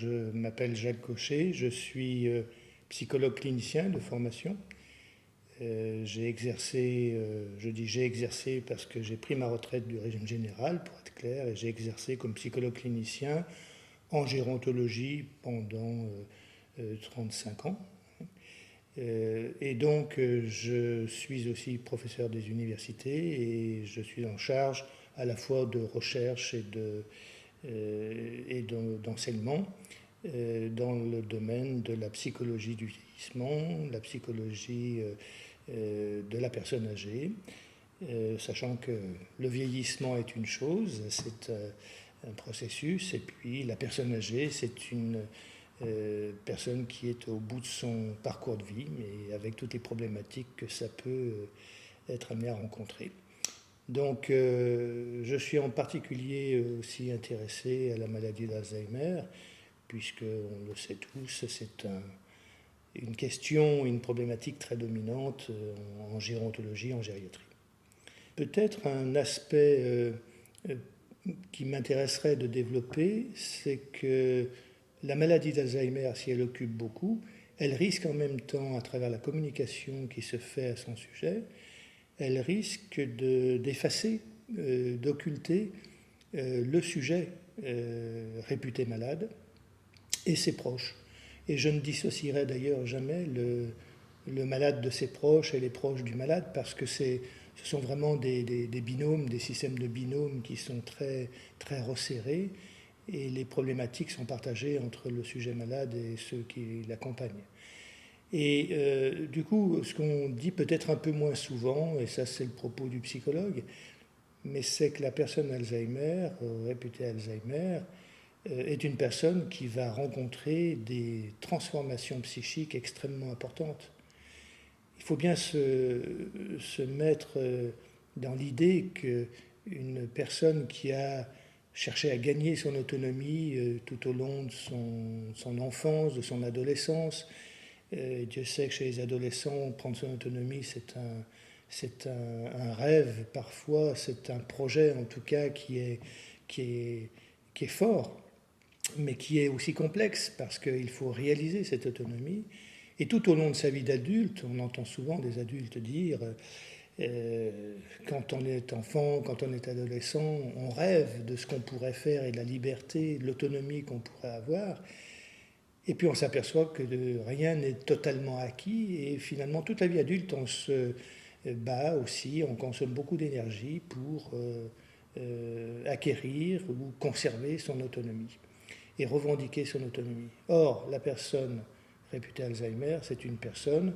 je m'appelle Jacques Cochet, je suis psychologue clinicien de formation. J'ai exercé, je dis j'ai exercé parce que j'ai pris ma retraite du régime général, pour être clair, et j'ai exercé comme psychologue clinicien en gérontologie pendant 35 ans. Et donc, je suis aussi professeur des universités et je suis en charge à la fois de recherche et d'enseignement dans le domaine de la psychologie du vieillissement, la psychologie de la personne âgée, sachant que le vieillissement est une chose, c'est un processus, et puis la personne âgée, c'est une personne qui est au bout de son parcours de vie, mais avec toutes les problématiques que ça peut être amené à rencontrer. Donc, je suis en particulier aussi intéressé à la maladie d'Alzheimer, puisque, on le sait tous, c'est une question, une problématique très dominante en gérontologie, en gériatrie. Peut-être un aspect qui m'intéresserait de développer, c'est que la maladie d'Alzheimer, si elle occupe beaucoup, elle risque en même temps, à travers la communication qui se fait à son sujet, elle risque d'effacer, d'occulter le sujet réputé malade et ses proches. Et je ne dissocierai d'ailleurs jamais le malade de ses proches et les proches du malade, parce que ce sont vraiment des binômes, des systèmes de binômes qui sont très, très resserrés, et les problématiques sont partagées entre le sujet malade et ceux qui l'accompagnent. Et du coup, ce qu'on dit peut-être un peu moins souvent, et ça c'est le propos du psychologue, mais c'est que la personne Alzheimer, réputée Alzheimer, est une personne qui va rencontrer des transformations psychiques extrêmement importantes. Il faut bien se mettre dans l'idée qu'une personne qui a cherché à gagner son autonomie tout au long de son enfance, de son adolescence, Dieu sait que chez les adolescents, prendre son autonomie, c'est un rêve parfois, c'est un projet en tout cas qui est fort, mais qui est aussi complexe parce qu'il faut réaliser cette autonomie. Et tout au long de sa vie d'adulte, on entend souvent des adultes dire quand on est enfant, quand on est adolescent, on rêve de ce qu'on pourrait faire et de la liberté, de l'autonomie qu'on pourrait avoir. Et puis on s'aperçoit que rien n'est totalement acquis et finalement toute la vie adulte on se bat aussi, on consomme beaucoup d'énergie pour acquérir ou conserver son autonomie et revendiquer son autonomie. Or, la personne réputée Alzheimer, c'est une personne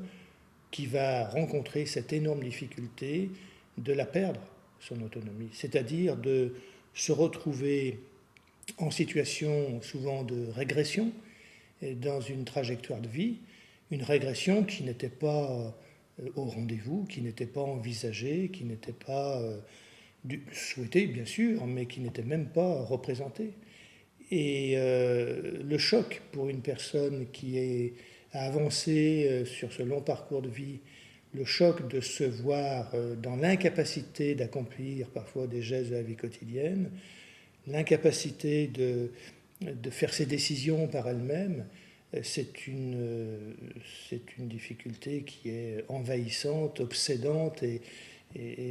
qui va rencontrer cette énorme difficulté de la perdre, son autonomie, c'est-à-dire de se retrouver en situation souvent de régression dans une trajectoire de vie, une régression qui n'était pas au rendez-vous, qui n'était pas envisagée, qui n'était pas souhaitée bien sûr, mais qui n'était même pas représentée. Et le choc pour une personne qui a avancé sur ce long parcours de vie, le choc de se voir dans l'incapacité d'accomplir parfois des gestes de la vie quotidienne, l'incapacité de faire ses décisions par elle-même, c'est une difficulté qui est envahissante, obsédante et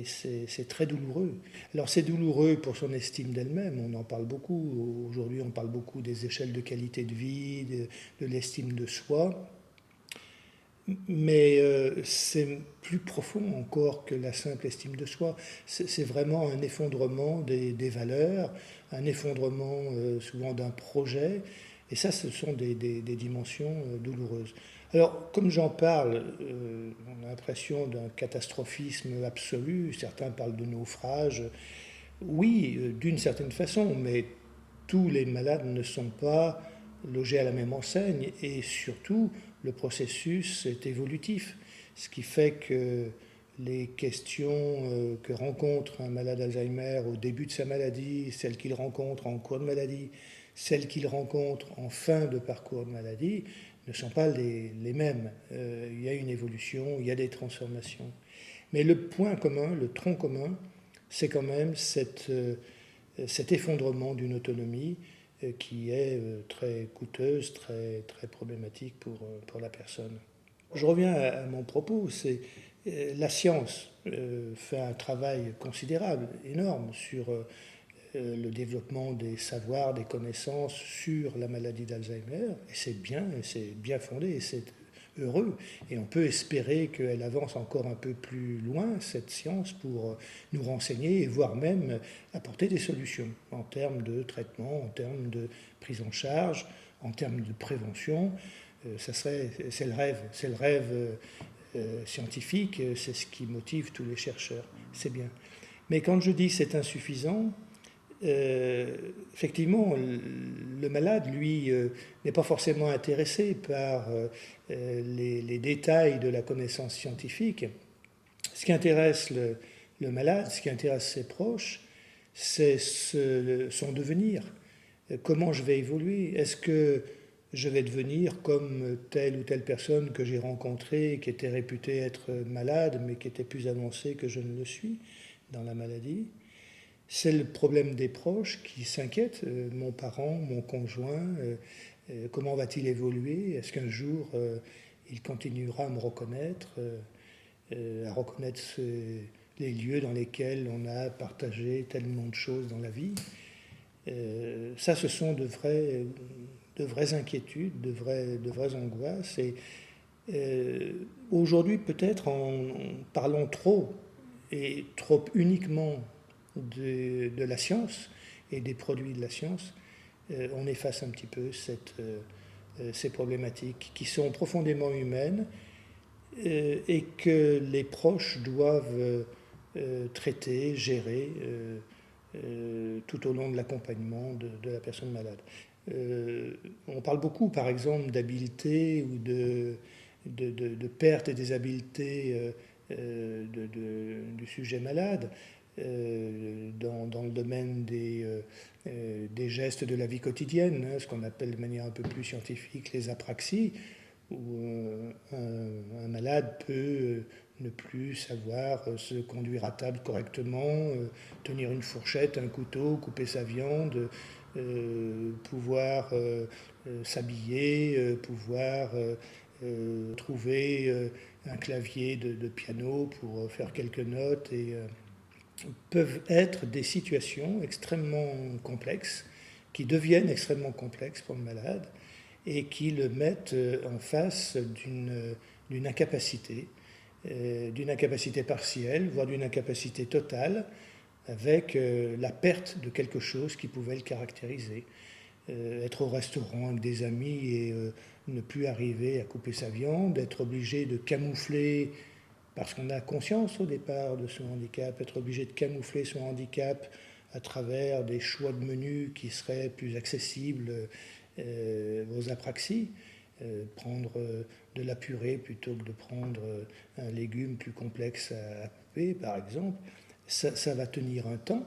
c'est très douloureux. Alors c'est douloureux pour son estime d'elle-même, on en parle beaucoup. Aujourd'hui on parle beaucoup des échelles de qualité de vie, de l'estime de soi. Mais c'est plus profond encore que la simple estime de soi. C'est vraiment un effondrement des valeurs, un effondrement souvent d'un projet. Et ça, ce sont des dimensions douloureuses. Alors, comme j'en parle, on a l'impression d'un catastrophisme absolu. Certains parlent de naufrage. Oui, d'une certaine façon, mais tous les malades ne sont pas logés à la même enseigne. Et surtout, le processus est évolutif. Ce qui fait que les questions que rencontre un malade Alzheimer au début de sa maladie, celles qu'il rencontre en cours de maladie, celles qu'il rencontre en fin de parcours de maladie, ne sont pas les mêmes. Il y a une évolution, il y a des transformations. Mais le point commun, le tronc commun, c'est quand même cet effondrement d'une autonomie qui est très coûteuse, très, très problématique pour la personne. Je reviens à mon propos, c'est la science fait un travail considérable, énorme, sur le développement des savoirs, des connaissances sur la maladie d'Alzheimer, et c'est bien fondé, et c'est heureux. Et on peut espérer qu'elle avance encore un peu plus loin, cette science, pour nous renseigner et voire même apporter des solutions en termes de traitement, en termes de prise en charge, en termes de prévention. C'est le rêve scientifique, c'est ce qui motive tous les chercheurs. C'est bien. Mais quand je dis c'est insuffisant, effectivement, le malade, lui, n'est pas forcément intéressé par les détails de la connaissance scientifique. Ce qui intéresse le malade, ce qui intéresse ses proches, c'est son devenir. Comment je vais évoluer? Est-ce que je vais devenir comme telle ou telle personne que j'ai rencontrée, qui était réputée être malade, mais qui était plus avancée que je ne le suis dans la maladie? C'est le problème des proches qui s'inquiètent. Mon parent, mon conjoint, comment va-t-il évoluer? Est-ce qu'un jour il continuera à me reconnaître, à reconnaître les lieux dans lesquels on a partagé tellement de choses dans la vie? Ça, ce sont de vraies inquiétudes, de vraies angoisses. Et aujourd'hui, peut-être en parlant trop, et trop uniquement de la science et des produits de la science, on efface un petit peu ces problématiques qui sont profondément humaines et que les proches doivent traiter, gérer tout au long de l'accompagnement de la personne malade. On parle beaucoup, par exemple, d'habileté ou de perte des habiletés du sujet malade. Dans le domaine des gestes de la vie quotidienne, hein, ce qu'on appelle de manière un peu plus scientifique les apraxies, où un malade peut ne plus savoir se conduire à table correctement, tenir une fourchette, un couteau, couper sa viande, pouvoir s'habiller, pouvoir trouver un clavier de piano pour faire quelques notes et peuvent être des situations extrêmement complexes, qui deviennent extrêmement complexes pour le malade et qui le mettent en face d'une incapacité partielle, voire d'une incapacité totale, avec la perte de quelque chose qui pouvait le caractériser. Être au restaurant avec des amis et ne plus arriver à couper sa viande, être obligé de camoufler parce qu'on a conscience au départ de son handicap, être obligé de camoufler son handicap à travers des choix de menus qui seraient plus accessibles aux apraxies, prendre de la purée plutôt que de prendre un légume plus complexe à couper, par exemple, ça va tenir un temps,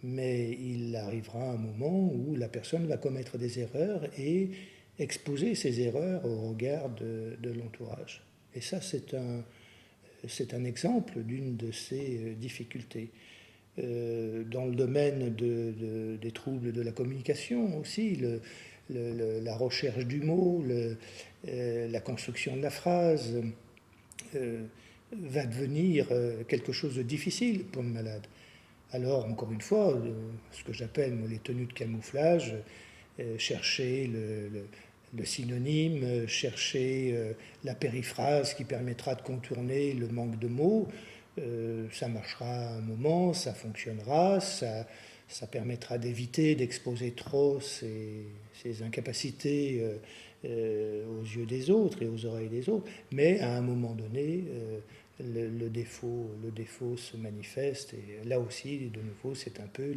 mais il arrivera un moment où la personne va commettre des erreurs et exposer ces erreurs au regard de l'entourage. Et ça, c'est un exemple d'une de ces difficultés. Dans le domaine des troubles de la communication aussi, la recherche du mot, la construction de la phrase va devenir quelque chose de difficile pour le malade. Alors, encore une fois, ce que j'appelle les tenues de camouflage, chercher le synonyme, chercher la périphrase qui permettra de contourner le manque de mots. Ça marchera un moment, ça fonctionnera, ça permettra d'éviter d'exposer trop ces incapacités aux yeux des autres et aux oreilles des autres. Mais à un moment donné, le défaut se manifeste. Et là aussi, de nouveau, c'est un peu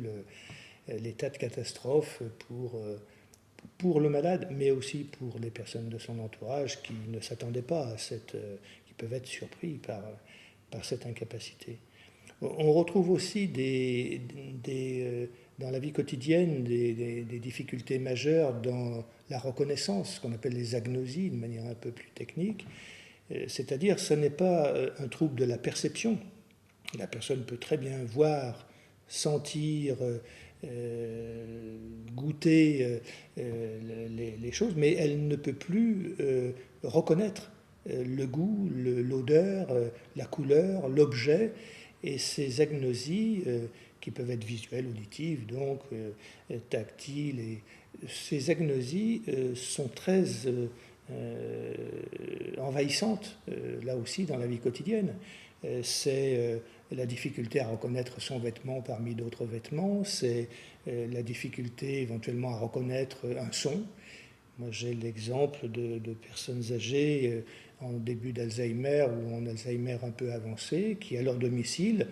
l'état de catastrophe pour le malade, mais aussi pour les personnes de son entourage qui ne s'attendaient pas à qui peuvent être surpris par cette incapacité. On retrouve aussi dans la vie quotidienne des difficultés majeures dans la reconnaissance, ce qu'on appelle les agnosies de manière un peu plus technique. C'est-à-dire, ce n'est pas un trouble de la perception. La personne peut très bien voir, sentir, goûter les choses, mais elle ne peut plus reconnaître le goût, l'odeur, la couleur, l'objet, et ces agnosies qui peuvent être visuelles, auditives, donc tactiles, et ces agnosies sont très envahissantes, là aussi, dans la vie quotidienne. C'est la difficulté à reconnaître son vêtement parmi d'autres vêtements, c'est la difficulté éventuellement à reconnaître un son. Moi, j'ai l'exemple de personnes âgées en début d'Alzheimer ou en Alzheimer un peu avancé, qui à leur domicile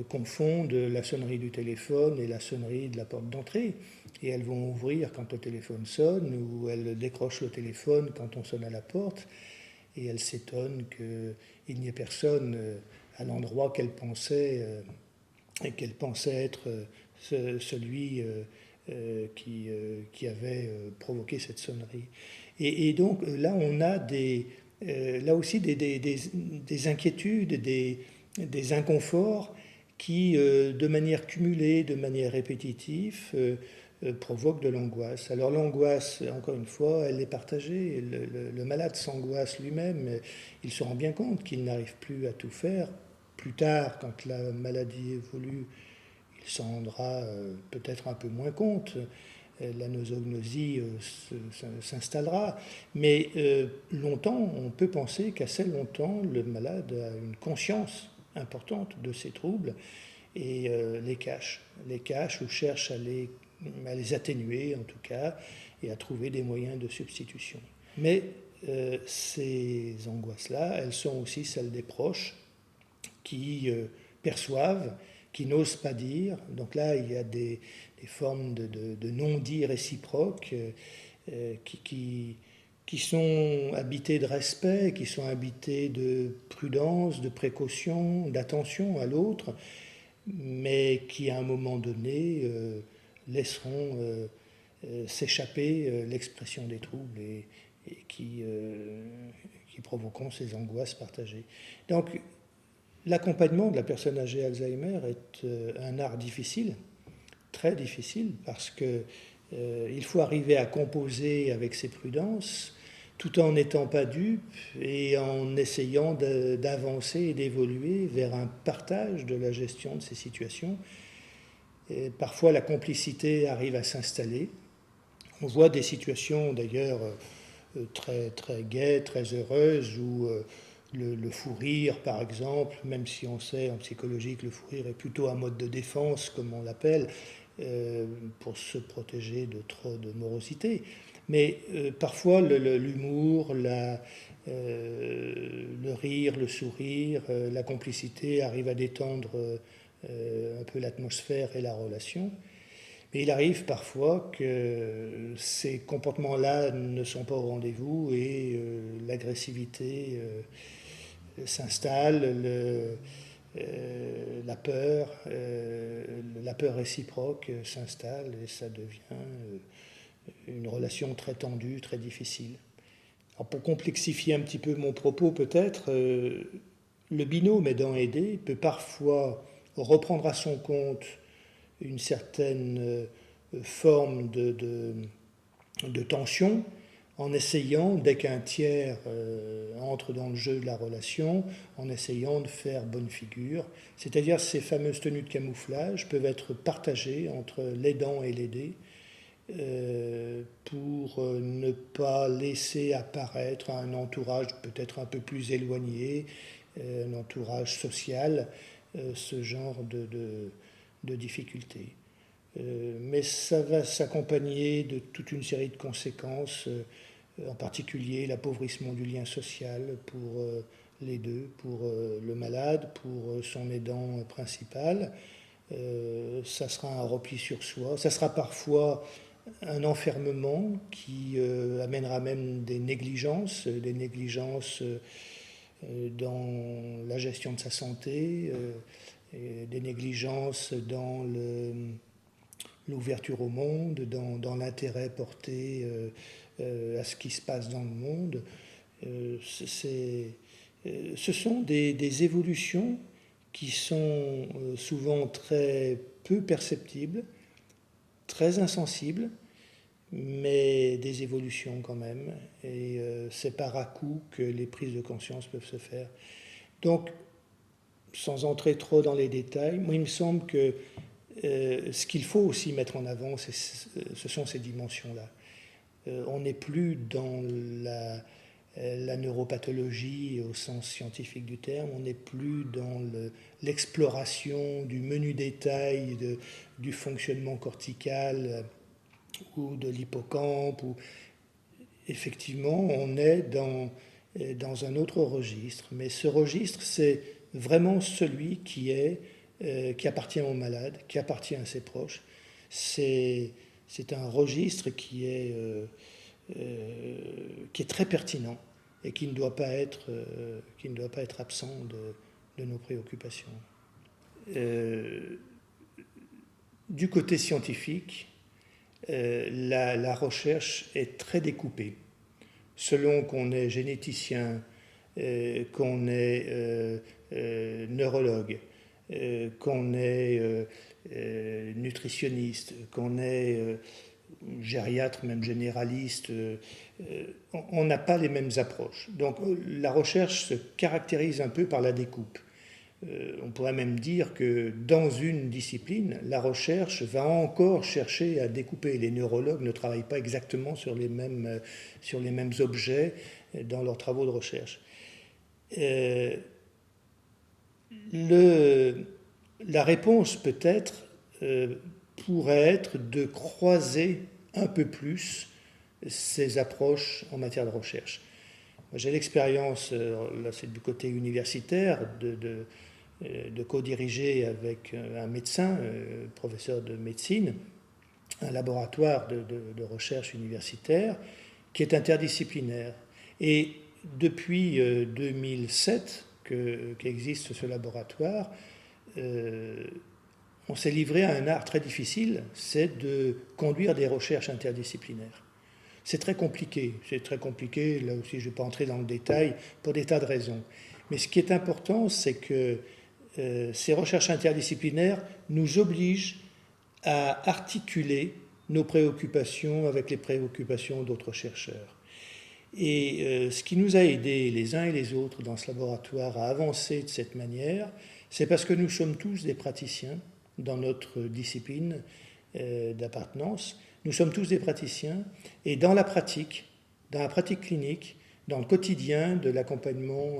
confondent la sonnerie du téléphone et la sonnerie de la porte d'entrée. Et elles vont ouvrir quand le téléphone sonne, ou elles décrochent le téléphone quand on sonne à la porte, et elles s'étonnent qu'il n'y ait personne à l'endroit qu'elles pensaient être celui qui avait provoqué cette sonnerie. Et donc là, on a là aussi des inquiétudes, des inconforts qui, de manière cumulée, de manière répétitive, provoquent de l'angoisse. Alors l'angoisse, encore une fois, elle est partagée. Le malade s'angoisse lui-même. Il se rend bien compte qu'il n'arrive plus à tout faire. Plus tard, quand la maladie évolue, il s'en rendra peut-être un peu moins compte. La nosognosie s'installera. Mais longtemps, on peut penser qu'assez longtemps, le malade a une conscience importante de ses troubles et les cache ou cherche à les atténuer en tout cas, et à trouver des moyens de substitution. Mais ces angoisses-là, elles sont aussi celles des proches qui perçoivent, qui n'osent pas dire. Donc là, il y a des formes de non-dit réciproques qui sont habitées de respect, qui sont habitées de prudence, de précaution, d'attention à l'autre, mais qui à un moment donné laisseront s'échapper l'expression des troubles et qui provoqueront ces angoisses partagées. Donc l'accompagnement de la personne âgée Alzheimer est un art difficile, très difficile, parce qu'il faut arriver à composer avec ses prudences, tout en n'étant pas dupe et en essayant d'avancer et d'évoluer vers un partage de la gestion de ces situations. Et parfois, la complicité arrive à s'installer. On voit des situations, d'ailleurs, très, très gaies, très heureuses, où le fou rire, par exemple, même si on sait en psychologie que le fou rire est plutôt un mode de défense, comme on l'appelle, pour se protéger de trop de morosité. Mais parfois, l'humour, le rire, le sourire, la complicité arrivent à détendre un peu l'atmosphère et la relation. Mais il arrive parfois que ces comportements-là ne sont pas au rendez-vous et l'agressivité s'installe, la peur réciproque s'installe, et ça devient une relation très tendue, très difficile. Alors pour complexifier un petit peu mon propos peut-être, le binôme aidant-aidé peut parfois reprendre à son compte une certaine forme de tension, en essayant, dès qu'un tiers entre dans le jeu de la relation, en essayant de faire bonne figure. C'est-à-dire ces fameuses tenues de camouflage peuvent être partagées entre l'aidant et l'aidé pour ne pas laisser apparaître un entourage peut-être un peu plus éloigné, un entourage social, ce genre de difficultés. Mais ça va s'accompagner de toute une série de conséquences, en particulier l'appauvrissement du lien social pour les deux, pour le malade, pour son aidant principal. Ça sera un repli sur soi, ça sera parfois un enfermement qui amènera même des négligences dans la gestion de sa santé, des négligences dans l'ouverture au monde, dans l'intérêt porté à ce qui se passe dans le monde. Ce sont des évolutions qui sont souvent très peu perceptibles, très insensibles, mais des évolutions quand même. Et c'est par à-coup que les prises de conscience peuvent se faire. Donc, sans entrer trop dans les détails, moi il me semble que ce qu'il faut aussi mettre en avant, ce sont ces dimensions-là. On n'est plus dans la neuropathologie au sens scientifique du terme, on n'est plus dans l'exploration du menu détail du fonctionnement cortical ou de l'hippocampe. Effectivement, on est dans un autre registre, mais ce registre, c'est vraiment celui qui appartient au malade, qui appartient à ses proches. C'est un registre qui est très pertinent et qui ne doit pas être absent de nos préoccupations. Du côté scientifique, la recherche est très découpée. Selon qu'on est généticien, qu'on est neurologue, qu'on est nutritionniste, qu'on est gériatre, même généraliste, on n'a pas les mêmes approches. Donc la recherche se caractérise un peu par la découpe. On pourrait même dire que dans une discipline, la recherche va encore chercher à découper. Les neurologues ne travaillent pas exactement sur les mêmes objets dans leurs travaux de recherche. La réponse peut-être pourrait être de croiser un peu plus ces approches en matière de recherche. J'ai l'expérience, là c'est du côté universitaire, de co-diriger avec un médecin, professeur de médecine, un laboratoire de recherche universitaire qui est interdisciplinaire. Et depuis 2007 qu'existe ce laboratoire, on s'est livré à un art très difficile, c'est de conduire des recherches interdisciplinaires. C'est très compliqué, là aussi je ne vais pas entrer dans le détail, pour des tas de raisons. Mais ce qui est important, c'est que ces recherches interdisciplinaires nous obligent à articuler nos préoccupations avec les préoccupations d'autres chercheurs. Et ce qui nous a aidés les uns et les autres dans ce laboratoire à avancer de cette manière, c'est parce que nous sommes tous des praticiens dans notre discipline d'appartenance. Nous sommes tous des praticiens et dans la pratique clinique, dans le quotidien de l'accompagnement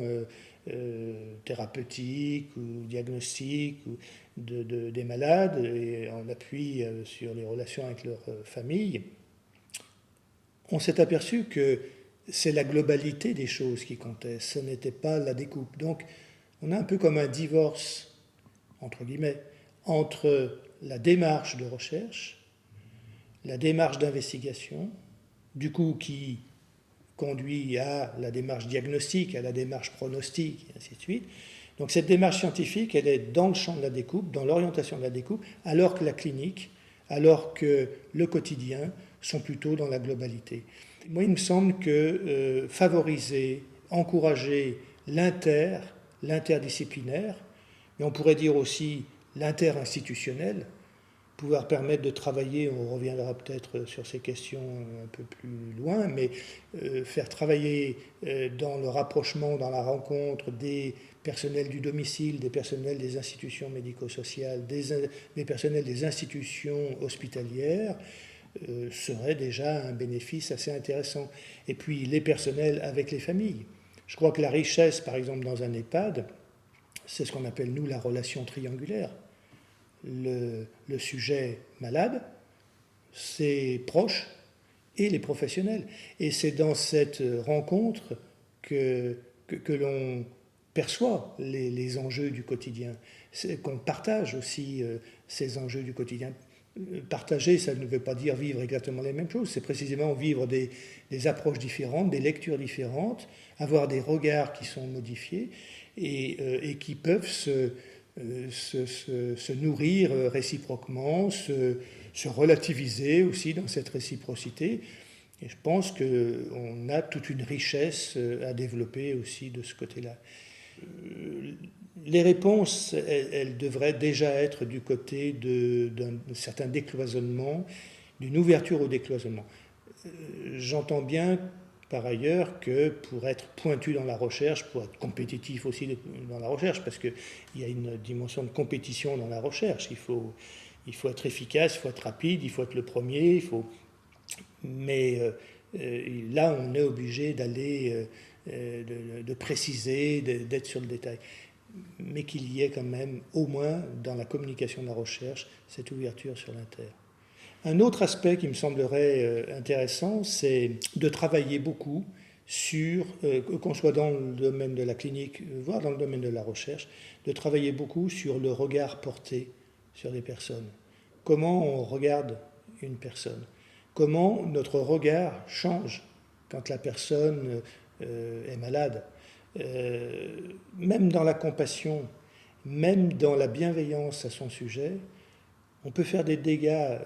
thérapeutique ou diagnostique ou des malades et en appui sur les relations avec leur famille, on s'est aperçu que c'est la globalité des choses qui comptait, ce n'était pas la découpe. Donc on a un peu comme un divorce, entre guillemets, entre la démarche de recherche, la démarche d'investigation, du coup qui conduit à la démarche diagnostique, à la démarche pronostique, et ainsi de suite. Donc cette démarche scientifique, elle est dans le champ de la découpe, dans l'orientation de la découpe, alors que la clinique, alors que le quotidien sont plutôt dans la globalité. Moi, il me semble que favoriser, encourager l'interdisciplinaire, mais on pourrait dire aussi interinstitutionnel, pouvoir permettre de travailler, on reviendra peut-être sur ces questions un peu plus loin, mais faire travailler dans le rapprochement, dans la rencontre des personnels du domicile, des personnels des institutions médico-sociales, des personnels des institutions hospitalières, serait déjà un bénéfice assez intéressant. Et puis les personnels avec les familles. Je crois que la richesse, par exemple, dans un EHPAD, c'est ce qu'on appelle, nous, la relation triangulaire. Le sujet malade, ses proches et les professionnels. Et c'est dans cette rencontre que l'on perçoit les enjeux du quotidien, qu'on partage aussi ces enjeux du quotidien. Partager, ça ne veut pas dire vivre exactement les mêmes choses, c'est précisément vivre des approches différentes, des lectures différentes, avoir des regards qui sont modifiés et qui peuvent se nourrir réciproquement, se relativiser aussi dans cette réciprocité. Et je pense qu'on a toute une richesse à développer aussi de ce côté-là. Les réponses, elles devraient déjà être du côté d'un certain décloisonnement, d'une ouverture au décloisonnement. J'entends bien par ailleurs que pour être pointu dans la recherche, pour être compétitif aussi dans la recherche, parce qu'il y a une dimension de compétition dans la recherche, il faut être efficace, il faut être rapide, il faut être le premier, mais là on est obligé d'aller, de préciser, d'être sur le détail, mais qu'il y ait quand même, au moins dans la communication de la recherche, cette ouverture sur l'inter. Un autre aspect qui me semblerait intéressant, c'est de travailler beaucoup sur, qu'on soit dans le domaine de la clinique, voire dans le domaine de la recherche, de travailler beaucoup sur le regard porté sur les personnes. Comment on regarde une personne? Comment notre regard change quand la personne est malade? Même dans la compassion, même dans la bienveillance à son sujet, on peut faire des dégâts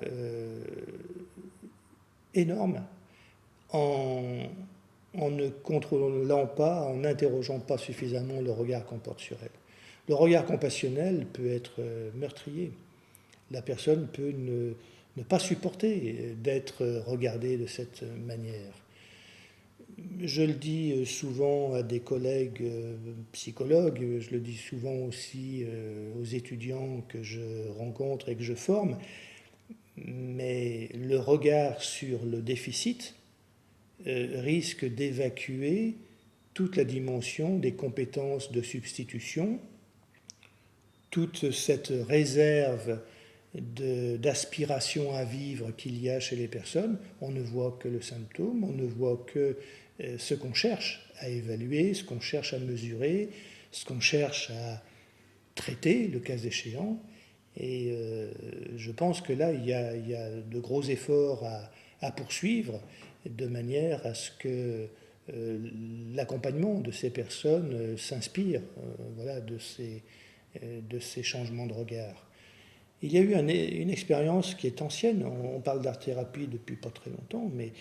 énormes en ne contrôlant pas, en n'interrogeant pas suffisamment le regard qu'on porte sur elle. Le regard compassionnel peut être meurtrier. La personne peut ne pas supporter d'être regardée de cette manière. Je le dis souvent à des collègues psychologues, je le dis souvent aussi aux étudiants que je rencontre et que je forme, mais le regard sur le déficit risque d'évacuer toute la dimension des compétences de substitution, toute cette réserve d'aspiration à vivre qu'il y a chez les personnes. On ne voit que le symptôme, on ne voit que ce qu'on cherche à évaluer, ce qu'on cherche à mesurer, ce qu'on cherche à traiter, le cas échéant. Et je pense que là, il y a de gros efforts à poursuivre de manière à ce que l'accompagnement de ces personnes s'inspire voilà, de ces changements de regard. Il y a eu une expérience qui est ancienne, on parle d'art-thérapie depuis pas très longtemps, mais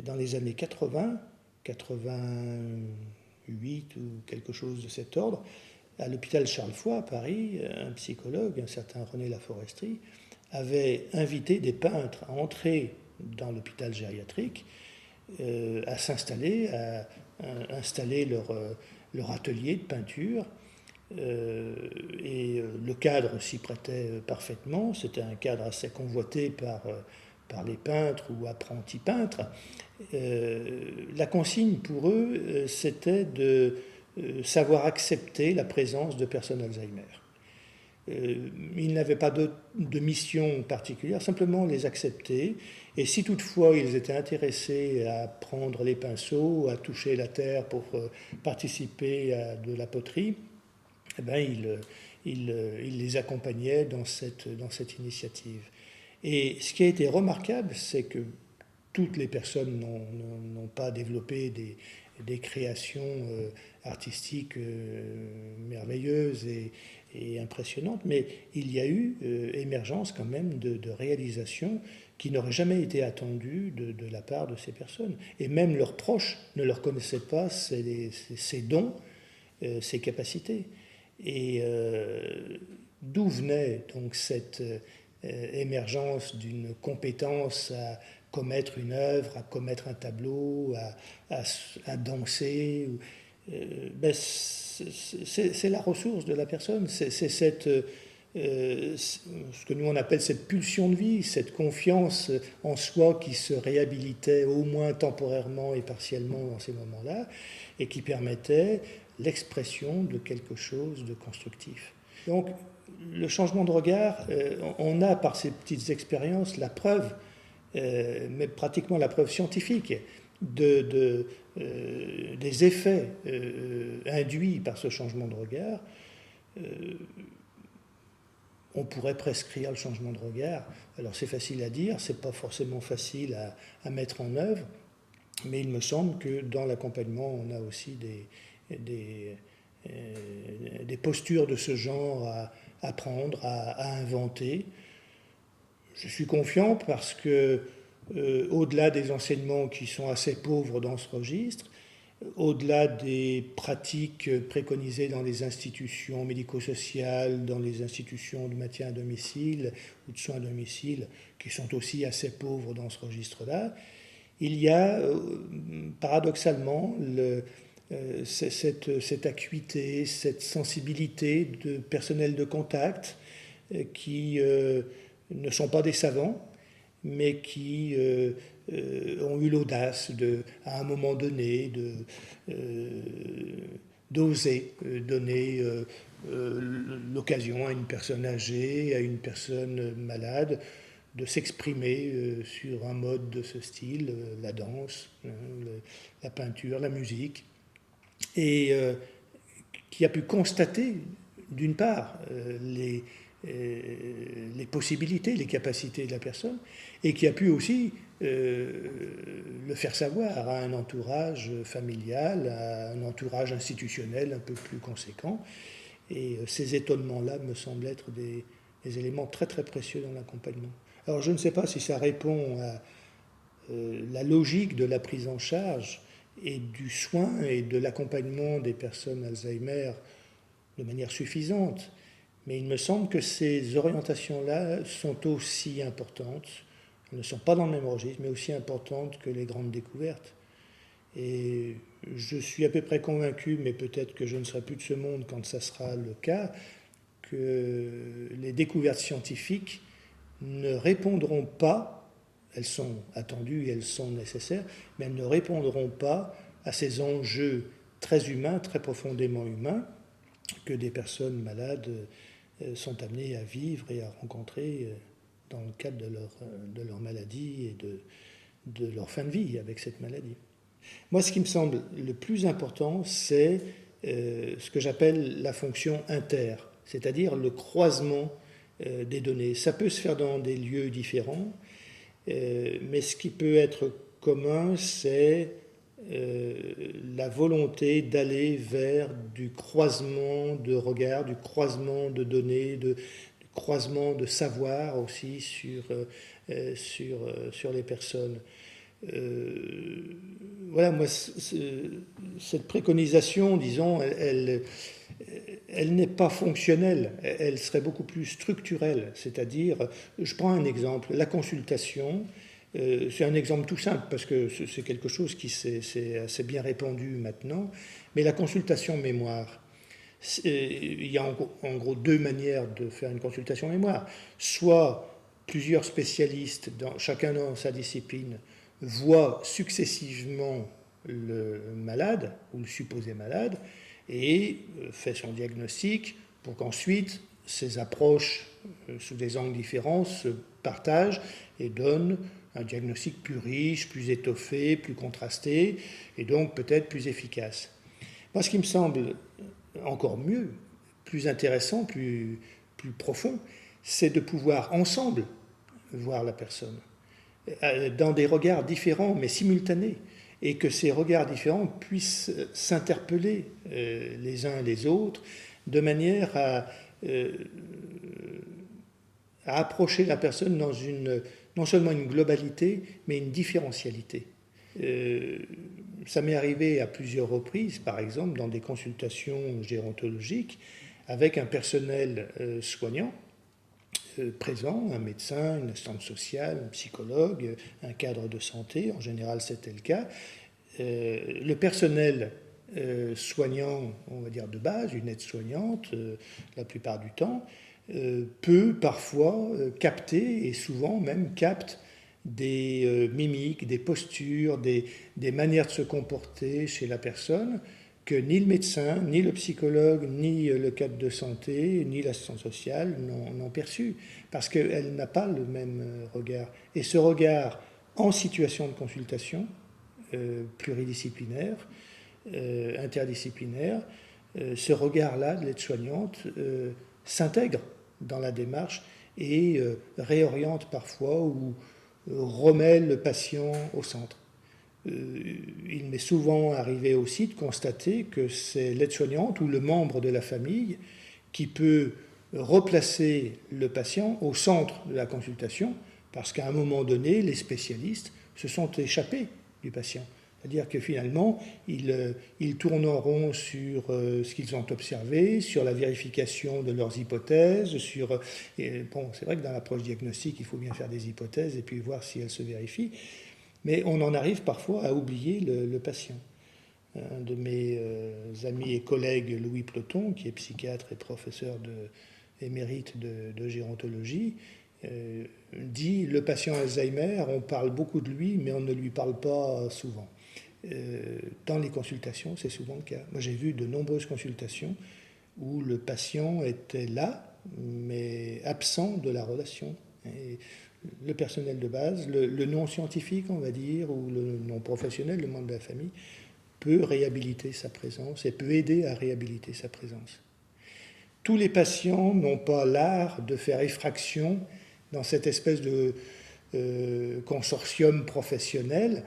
dans les années 80, 88 ou quelque chose de cet ordre, à l'hôpital Charles-Foix à Paris, un psychologue, un certain René Laforesterie, avait invité des peintres à entrer dans l'hôpital gériatrique, à s'installer, à installer leur atelier de peinture. Et le cadre s'y prêtait parfaitement. C'était un cadre assez convoité par les peintres ou apprentis peintres. La consigne pour eux, c'était de savoir accepter la présence de personnes Alzheimer. Ils n'avaient pas de mission particulière, simplement les accepter. Et si toutefois ils étaient intéressés à prendre les pinceaux, à toucher la terre pour participer à de la poterie, eh bien, il les accompagnait dans cette initiative. Et ce qui a été remarquable, c'est que toutes les personnes n'ont pas développé des créations artistiques merveilleuses et impressionnantes, mais il y a eu émergence quand même de réalisations qui n'auraient jamais été attendues de la part de ces personnes. Et même leurs proches ne leur connaissaient pas ces dons, ces capacités. Et d'où venait donc cette émergence d'une compétence à commettre une œuvre, à commettre un tableau, à danser? C'est la ressource de la personne, c'est cette, ce que nous on appelle cette pulsion de vie, cette confiance en soi qui se réhabilitait au moins temporairement et partiellement dans ces moments-là, et qui permettait l'expression de quelque chose de constructif. Donc le changement de regard, on a par ces petites expériences la preuve, mais pratiquement la preuve scientifique, des effets induits par ce changement de regard. On pourrait prescrire le changement de regard. Alors c'est facile à dire, c'est pas forcément facile à mettre en œuvre, mais il me semble que dans l'accompagnement, on a aussi des postures de ce genre à apprendre, à inventer. Je suis confiant parce que, au-delà des enseignements qui sont assez pauvres dans ce registre, au-delà des pratiques préconisées dans les institutions médico-sociales, dans les institutions de maintien à domicile ou de soins à domicile, qui sont aussi assez pauvres dans ce registre-là, il y a paradoxalement cette acuité, cette sensibilité de personnel de contact qui ne sont pas des savants, mais qui ont eu l'audace, à un moment donné, d'oser donner l'occasion à une personne âgée, à une personne malade, de s'exprimer sur un mode de ce style, la danse, la peinture, la musique, et qui a pu constater, d'une part, les possibilités, les capacités de la personne, et qui a pu aussi le faire savoir à un entourage familial, à un entourage institutionnel un peu plus conséquent. Et ces étonnements-là me semblent être des éléments très très précieux dans l'accompagnement. Alors je ne sais pas si ça répond à la logique de la prise en charge et du soin et de l'accompagnement des personnes Alzheimer de manière suffisante, mais il me semble que ces orientations-là sont aussi importantes, elles ne sont pas dans le même registre, mais aussi importantes que les grandes découvertes. Et je suis à peu près convaincu, mais peut-être que je ne serai plus de ce monde quand ça sera le cas, que les découvertes scientifiques ne répondront pas, elles sont attendues et elles sont nécessaires, mais elles ne répondront pas à ces enjeux très humains, très profondément humains, que des personnes malades sont amenées à vivre et à rencontrer dans le cadre de leur maladie et de leur fin de vie avec cette maladie. Moi, ce qui me semble le plus important, c'est ce que j'appelle la fonction inter, c'est-à-dire le croisement des données. Ça peut se faire dans des lieux différents, mais ce qui peut être commun, c'est la volonté d'aller vers du croisement de regards, du croisement de données, du croisement de savoir aussi sur les personnes. Voilà, moi, cette préconisation, disons, elle n'est pas fonctionnelle, elle serait beaucoup plus structurelle. C'est-à-dire, je prends un exemple, la consultation, c'est un exemple tout simple parce que c'est quelque chose qui s'est assez bien répandu maintenant, mais la consultation mémoire, il y a en gros deux manières de faire une consultation mémoire. Soit plusieurs spécialistes, chacun dans sa discipline, voit successivement le malade ou le supposé malade et fait son diagnostic pour qu'ensuite ces approches sous des angles différents se partagent et donnent un diagnostic plus riche, plus étoffé, plus contrasté et donc peut-être plus efficace. Moi, ce qui me semble encore mieux, plus intéressant, plus profond, c'est de pouvoir ensemble voir la personne dans des regards différents mais simultanés, et que ces regards différents puissent s'interpeller les uns les autres de manière à approcher la personne dans non seulement une globalité, mais une différentialité. Ça m'est arrivé à plusieurs reprises, par exemple, dans des consultations gérontologiques, avec un personnel soignant, présent, un médecin, une assistante sociale, un psychologue, un cadre de santé, en général c'était le cas. Le personnel soignant, on va dire de base, une aide-soignante, la plupart du temps, peut parfois capter, et souvent même capte, des mimiques, des postures, des manières de se comporter chez la personne que ni le médecin, ni le psychologue, ni le cadre de santé, ni l'assistant social n'ont perçu, parce qu'elle n'a pas le même regard. Et ce regard en situation de consultation, pluridisciplinaire, interdisciplinaire, ce regard-là de l'aide-soignante s'intègre dans la démarche et réoriente parfois ou remet le patient au centre. Il m'est souvent arrivé aussi de constater que c'est l'aide-soignante ou le membre de la famille qui peut replacer le patient au centre de la consultation parce qu'à un moment donné, les spécialistes se sont échappés du patient. C'est-à-dire que finalement, ils tournent en rond sur ce qu'ils ont observé, sur la vérification de leurs hypothèses, bon, c'est vrai que dans l'approche diagnostique, il faut bien faire des hypothèses et puis voir si elles se vérifient, mais on en arrive parfois à oublier le patient. Un de mes amis et collègues, Louis Ploton, qui est psychiatre et professeur émérite de gérontologie, dit: le patient Alzheimer, on parle beaucoup de lui, mais on ne lui parle pas souvent. Dans les consultations, c'est souvent le cas. Moi, j'ai vu de nombreuses consultations où le patient était là, mais absent de la relation. Et le personnel de base, le non-scientifique, on va dire, ou le non-professionnel, le membre de la famille, peut réhabiliter sa présence et peut aider à réhabiliter sa présence. Tous les patients n'ont pas l'art de faire effraction dans cette espèce de consortium professionnel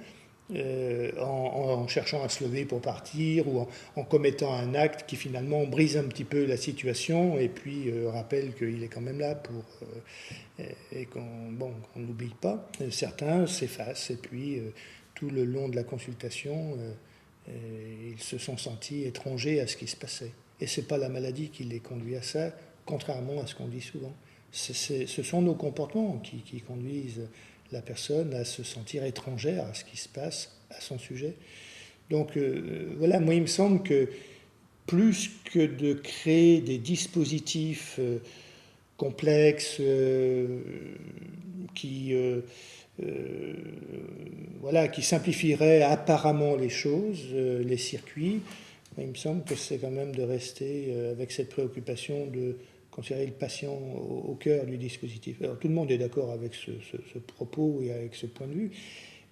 en cherchant à se lever pour partir ou en commettant un acte qui finalement brise un petit peu la situation et puis rappelle qu'il est quand même là pour et qu'on n'oublie pas. Certains s'effacent et puis tout le long de la consultation ils se sont sentis étrangers à ce qui se passait. Et ce n'est pas la maladie qui les conduit à ça, contrairement à ce qu'on dit souvent. Ce sont nos comportements qui conduisent la personne à se sentir étrangère à ce qui se passe à son sujet. Donc voilà, moi il me semble que plus que de créer des dispositifs complexes qui simplifieraient apparemment les choses, les circuits, il me semble que c'est quand même de rester avec cette préoccupation de considérer le patient au cœur du dispositif. Alors tout le monde est d'accord avec ce propos et avec ce point de vue,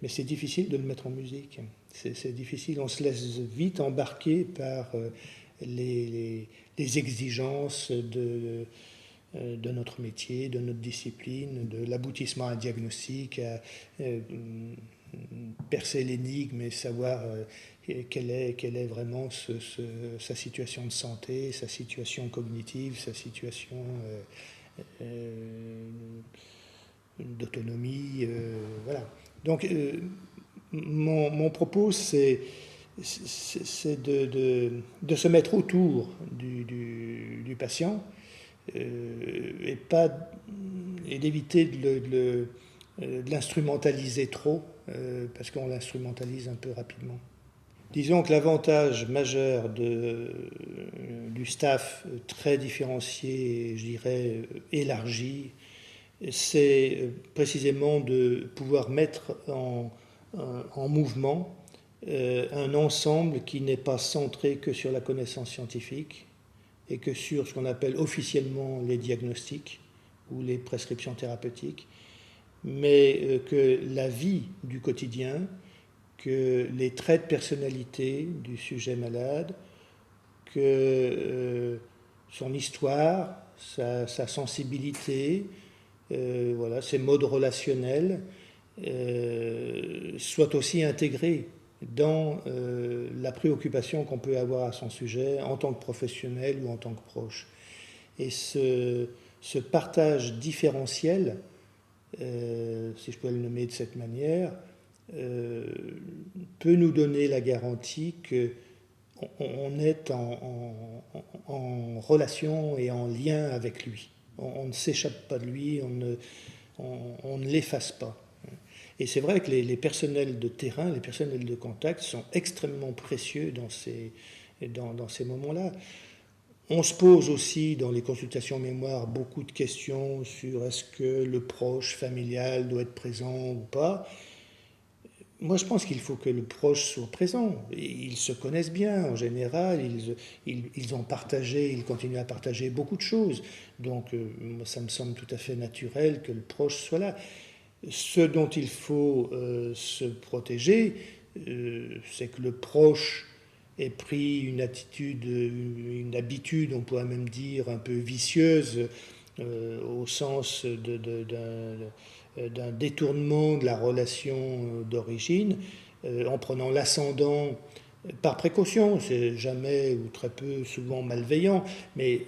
mais c'est difficile de le mettre en musique. C'est difficile, on se laisse vite embarquer par les exigences de notre métier, de notre discipline, de l'aboutissement à un diagnostic, à percer l'énigme et savoir quelle est vraiment sa situation de santé, sa situation cognitive, sa situation d'autonomie. Voilà. Donc, mon propos, c'est de se mettre autour du patient et d'éviter de l'instrumentaliser trop, parce qu'on l'instrumentalise un peu rapidement. Disons que l'avantage majeur du staff très différencié et je dirais élargi, c'est précisément de pouvoir mettre en mouvement un ensemble qui n'est pas centré que sur la connaissance scientifique et que sur ce qu'on appelle officiellement les diagnostics ou les prescriptions thérapeutiques, mais que la vie du quotidien, que les traits de personnalité du sujet malade, que son histoire, sa sensibilité, ses modes relationnels soient aussi intégrés dans la préoccupation qu'on peut avoir à son sujet en tant que professionnel ou en tant que proche. Et ce partage différentiel, si je peux le nommer de cette manière, peut nous donner la garantie qu'on est en relation et en lien avec lui. On ne s'échappe pas de lui, on ne l'efface pas. Et c'est vrai que les personnels de terrain, les personnels de contact sont extrêmement précieux dans ces moments-là. On se pose aussi dans les consultations mémoire beaucoup de questions sur est-ce que le proche familial doit être présent ou pas. Moi, je pense qu'il faut que le proche soit présent. Ils se connaissent bien, en général, ils ont partagé, ils continuent à partager beaucoup de choses. Donc, ça me semble tout à fait naturel que le proche soit là. Ce dont il faut se protéger, c'est que le proche ait pris une habitude, on pourrait même dire, un peu vicieuse, au sens d'un détournement de la relation d'origine, en prenant l'ascendant par précaution, c'est jamais ou très peu souvent malveillant, mais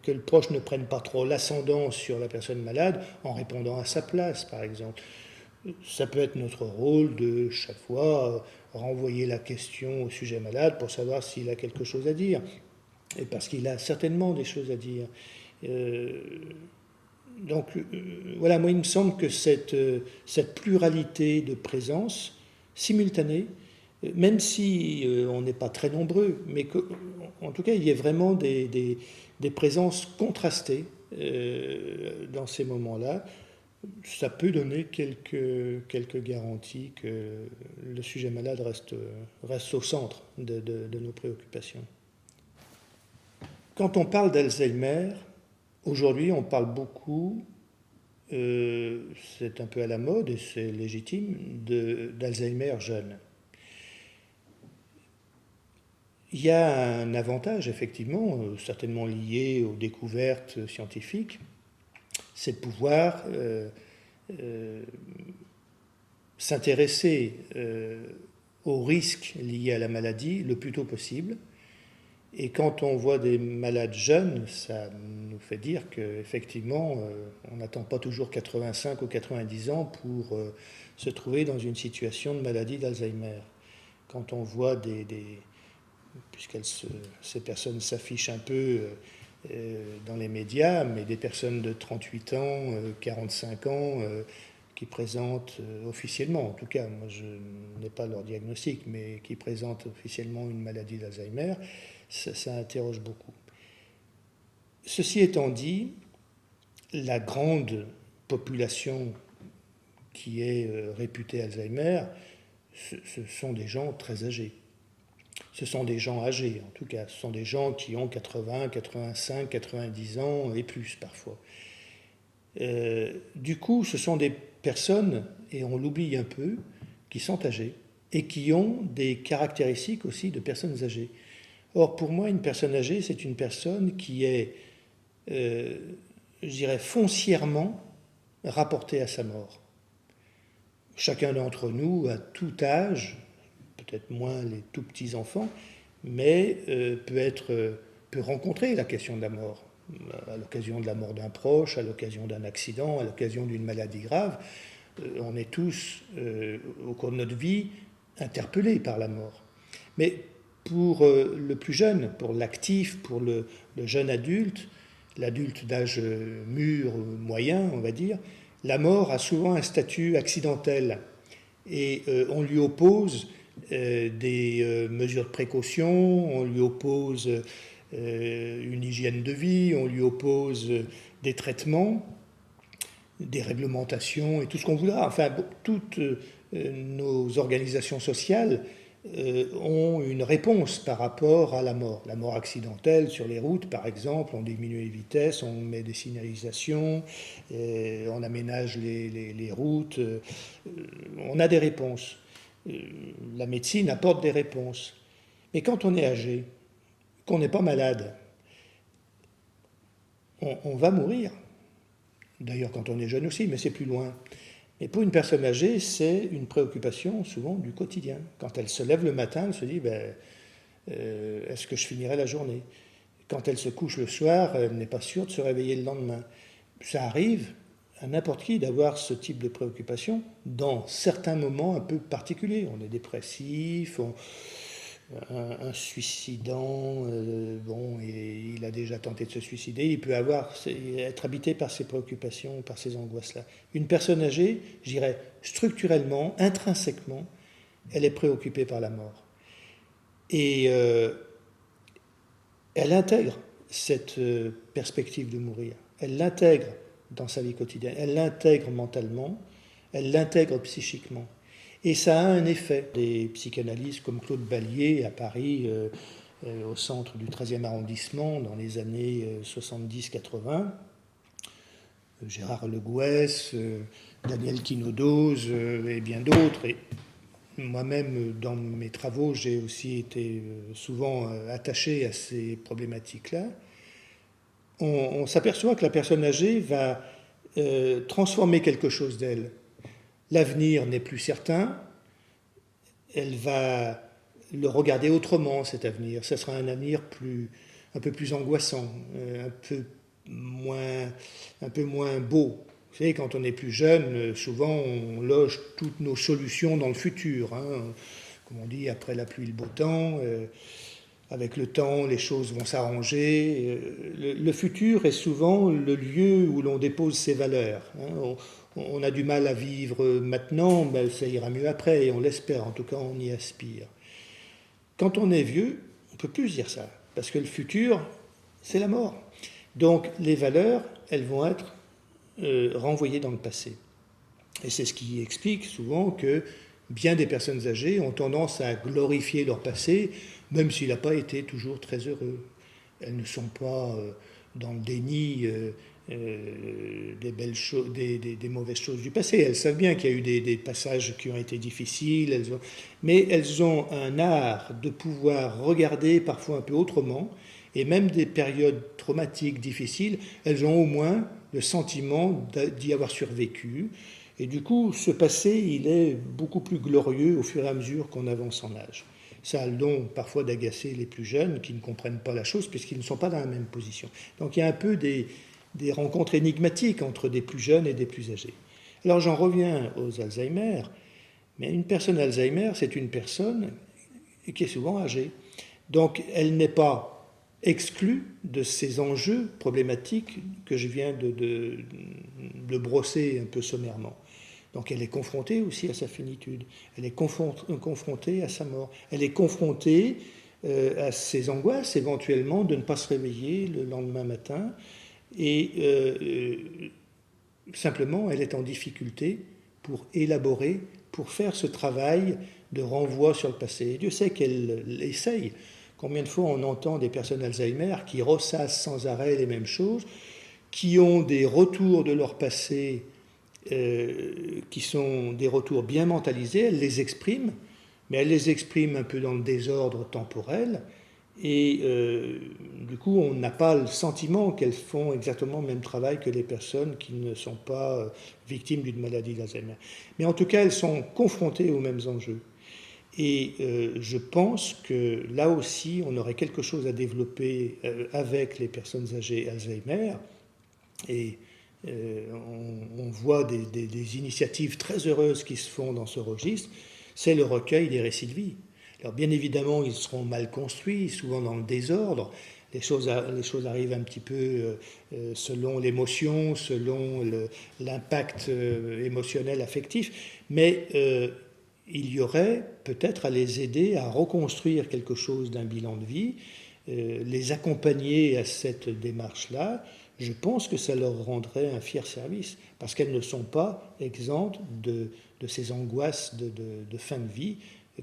que le proche ne prenne pas trop l'ascendant sur la personne malade en répondant à sa place, par exemple. Ça peut être notre rôle de chaque fois renvoyer la question au sujet malade pour savoir s'il a quelque chose à dire. Et parce qu'il a certainement des choses à dire. Euh, voilà, moi il me semble que cette pluralité de présence simultanée, même si on n'est pas très nombreux, mais qu'en tout cas il y ait vraiment des présences contrastées dans ces moments-là, ça peut donner quelques garanties que le sujet malade reste au centre de nos préoccupations. Quand on parle d'Alzheimer, aujourd'hui on parle beaucoup, c'est un peu à la mode et c'est légitime, d'Alzheimer jeune. Il y a un avantage, effectivement, certainement lié aux découvertes scientifiques, c'est de pouvoir s'intéresser aux risques liés à la maladie le plus tôt possible. Et quand on voit des malades jeunes, ça nous fait dire qu'effectivement, on n'attend pas toujours 85 ou 90 ans pour se trouver dans une situation de maladie d'Alzheimer. Quand on voit ces personnes s'affichent un peu dans les médias, mais des personnes de 38 ans, 45 ans, qui présentent officiellement, en tout cas, moi je n'ai pas leur diagnostic, mais qui présentent officiellement une maladie d'Alzheimer, ça interroge beaucoup. Ceci étant dit, la grande population qui est réputée Alzheimer, ce sont des gens très âgés. Ce sont des gens âgés, en tout cas. Ce sont des gens qui ont 80, 85, 90 ans et plus parfois. Du coup, ce sont des personnes, et on l'oublie un peu, qui sont âgées et qui ont des caractéristiques aussi de personnes âgées. Or, pour moi, une personne âgée, c'est une personne qui est, je dirais, foncièrement rapportée à sa mort. Chacun d'entre nous, à tout âge, peut-être moins les tout petits enfants, mais peut rencontrer la question de la mort, à l'occasion de la mort d'un proche, à l'occasion d'un accident, à l'occasion d'une maladie grave. On est tous, au cours de notre vie, interpellés par la mort. Mais pour le plus jeune, pour l'actif, pour le jeune adulte, l'adulte d'âge mûr, moyen, on va dire, la mort a souvent un statut accidentel. Et on lui oppose des mesures de précaution, on lui oppose une hygiène de vie, on lui oppose des traitements, des réglementations et tout ce qu'on voudra. Enfin, toutes nos organisations sociales ont une réponse par rapport à la mort. La mort accidentelle sur les routes, par exemple, on diminue les vitesses, on met des signalisations, on aménage les routes, on a des réponses. La médecine apporte des réponses. Mais quand on est âgé, qu'on n'est pas malade, on va mourir. D'ailleurs, quand on est jeune aussi, mais c'est plus loin. Et pour une personne âgée, c'est une préoccupation souvent du quotidien. Quand elle se lève le matin, elle se dit est-ce que je finirai la journée? Quand elle se couche le soir, elle n'est pas sûre de se réveiller le lendemain. Ça arrive à n'importe qui d'avoir ce type de préoccupation dans certains moments un peu particuliers. On est dépressif, un suicidant, et il a déjà tenté de se suicider, il peut être habité par ces préoccupations, par ces angoisses-là. Une personne âgée, je dirais structurellement, intrinsèquement, elle est préoccupée par la mort. Et elle intègre cette perspective de mourir. Elle l'intègre dans sa vie quotidienne. Elle l'intègre mentalement, elle l'intègre psychiquement. Et ça a un effet. Des psychanalystes comme Claude Ballier à Paris, au centre du 13e arrondissement, dans les années 70-80, Gérard Le Gouès, Daniel Quinodoz et bien d'autres. Et moi-même, dans mes travaux, j'ai aussi été souvent attaché à ces problématiques-là. On s'aperçoit que la personne âgée va transformer quelque chose d'elle. L'avenir n'est plus certain, elle va le regarder autrement, cet avenir. Ce sera un avenir un peu plus angoissant, un peu moins beau, Vous savez, quand on est plus jeune, souvent on loge toutes nos solutions dans le futur. Hein. Comme on dit, après la pluie, le beau temps. Avec le temps, les choses vont s'arranger. Le futur est souvent le lieu où l'on dépose ses valeurs. Hein. On a du mal à vivre maintenant, mais ça ira mieux après, et on l'espère, en tout cas on y aspire. Quand on est vieux, on ne peut plus dire ça, parce que le futur, c'est la mort. Donc les valeurs, elles vont être renvoyées dans le passé. Et c'est ce qui explique souvent que bien des personnes âgées ont tendance à glorifier leur passé, même s'il n'a pas été toujours très heureux. Elles ne sont pas dans le déni des belles choses, des mauvaises choses du passé. Elles savent bien qu'il y a eu des passages qui ont été difficiles, mais elles ont un art de pouvoir regarder parfois un peu autrement, et même des périodes traumatiques, difficiles, elles ont au moins le sentiment d'y avoir survécu. Et du coup, ce passé, il est beaucoup plus glorieux au fur et à mesure qu'on avance en âge. Ça a le don parfois d'agacer les plus jeunes qui ne comprennent pas la chose puisqu'ils ne sont pas dans la même position. Donc il y a un peu des rencontres énigmatiques entre des plus jeunes et des plus âgés. Alors j'en reviens aux Alzheimer, mais une personne Alzheimer, c'est une personne qui est souvent âgée. Donc elle n'est pas exclue de ces enjeux problématiques que je viens de brosser un peu sommairement. Donc elle est confrontée aussi à sa finitude, elle est confrontée à sa mort, elle est confrontée à ses angoisses éventuellement de ne pas se réveiller le lendemain matin, et simplement elle est en difficulté pour élaborer, pour faire ce travail de renvoi sur le passé. Et Dieu sait qu'elle essaye. Combien de fois on entend des personnes Alzheimer qui ressassent sans arrêt les mêmes choses, qui ont des retours de leur passé qui sont des retours bien mentalisés, elles les expriment, mais elles les expriment un peu dans le désordre temporel, et du coup on n'a pas le sentiment qu'elles font exactement le même travail que les personnes qui ne sont pas victimes d'une maladie d'Alzheimer. Mais en tout cas, elles sont confrontées aux mêmes enjeux. Et je pense que là aussi, on aurait quelque chose à développer avec les personnes âgées Alzheimer, et on voit des initiatives très heureuses qui se font dans ce registre, c'est le recueil des récits de vie. Alors bien évidemment, ils seront mal construits, souvent dans le désordre, les choses arrivent un petit peu selon l'émotion, selon l'impact émotionnel, affectif, mais il y aurait peut-être à les aider à reconstruire quelque chose d'un bilan de vie, les accompagner à cette démarche-là. Je pense que ça leur rendrait un fier service, parce qu'elles ne sont pas exemptes de ces angoisses de fin de vie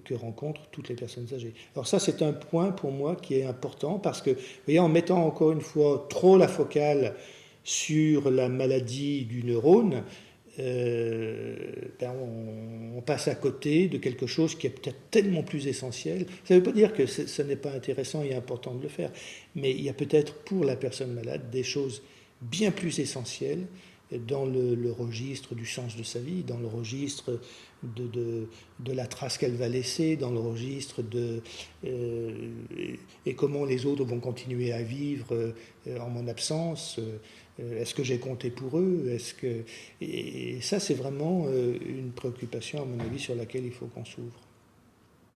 que rencontrent toutes les personnes âgées. Alors ça, c'est un point pour moi qui est important, parce que, vous voyez, en mettant encore une fois trop la focale sur la maladie du neurone, on passe à côté de quelque chose qui est peut-être tellement plus essentiel. Ça ne veut pas dire que ce n'est pas intéressant et important de le faire, mais il y a peut-être pour la personne malade des choses bien plus essentielles dans le registre du sens de sa vie, dans le registre de la trace qu'elle va laisser, dans le registre et comment les autres vont continuer à vivre en mon absence. Est-ce que j'ai compté pour eux? Et ça, c'est vraiment une préoccupation, à mon avis, sur laquelle il faut qu'on s'ouvre.